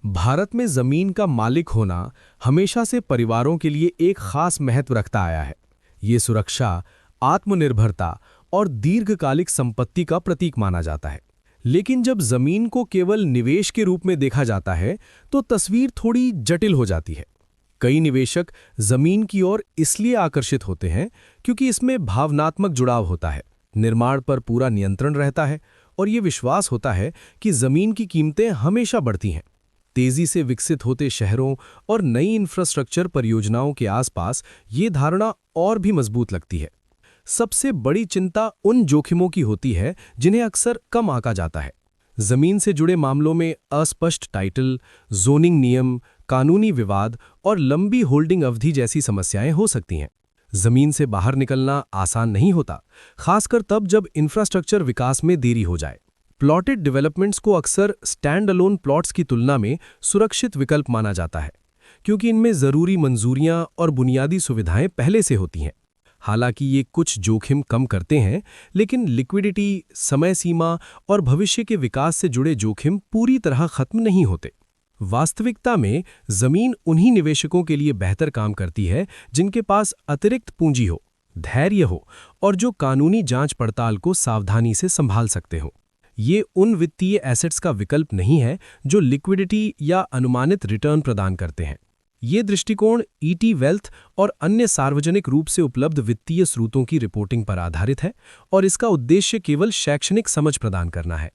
भारत में जमीन का मालिक होना हमेशा से परिवारों के लिए एक खास महत्व रखता आया है। ये सुरक्षा, आत्मनिर्भरता और दीर्घकालिक संपत्ति का प्रतीक माना जाता है। लेकिन जब जमीन को केवल निवेश के रूप में देखा जाता है, तो तस्वीर थोड़ी जटिल हो जाती है। कई निवेशक जमीन की ओर इसलिए आकर्षित होते हैं क्योंकि इसमें भावनात्मक जुड़ाव होता है, निर्माण पर पूरा नियंत्रण रहता है और ये विश्वास होता है कि जमीन की कीमतें हमेशा बढ़ती हैं। तेजी से विकसित होते शहरों और नई इंफ्रास्ट्रक्चर परियोजनाओं के आसपास ये धारणा और भी मजबूत लगती है। सबसे बड़ी चिंता उन जोखिमों की होती है जिन्हें अक्सर कम आंका जाता है। जमीन से जुड़े मामलों में अस्पष्ट टाइटल, जोनिंग नियम, कानूनी विवाद और लंबी होल्डिंग अवधि जैसी समस्याएं हो सकती हैं। जमीन से बाहर निकलना आसान नहीं होता, खासकर तब जब इंफ्रास्ट्रक्चर विकास में देरी हो जाए। प्लॉटेड डेवलपमेंट्स को अक्सर स्टैंड अलोन प्लॉट्स की तुलना में सुरक्षित विकल्प माना जाता है, क्योंकि इनमें ज़रूरी मंजूरियां और बुनियादी सुविधाएं पहले से होती हैं। हालांकि ये कुछ जोखिम कम करते हैं, लेकिन लिक्विडिटी, समय सीमा और भविष्य के विकास से जुड़े जोखिम पूरी तरह खत्म नहीं होते। वास्तविकता में जमीन उन्हीं निवेशकों के लिए बेहतर काम करती है जिनके पास अतिरिक्त पूंजी हो, धैर्य हो और जो कानूनी जांच पड़ताल को सावधानी से संभाल सकते हो। ये उन वित्तीय एसेट्स का विकल्प नहीं है जो लिक्विडिटी या अनुमानित रिटर्न प्रदान करते हैं। ये दृष्टिकोण ईटी वेल्थ और अन्य सार्वजनिक रूप से उपलब्ध वित्तीय स्रोतों की रिपोर्टिंग पर आधारित है और इसका उद्देश्य केवल शैक्षणिक समझ प्रदान करना है।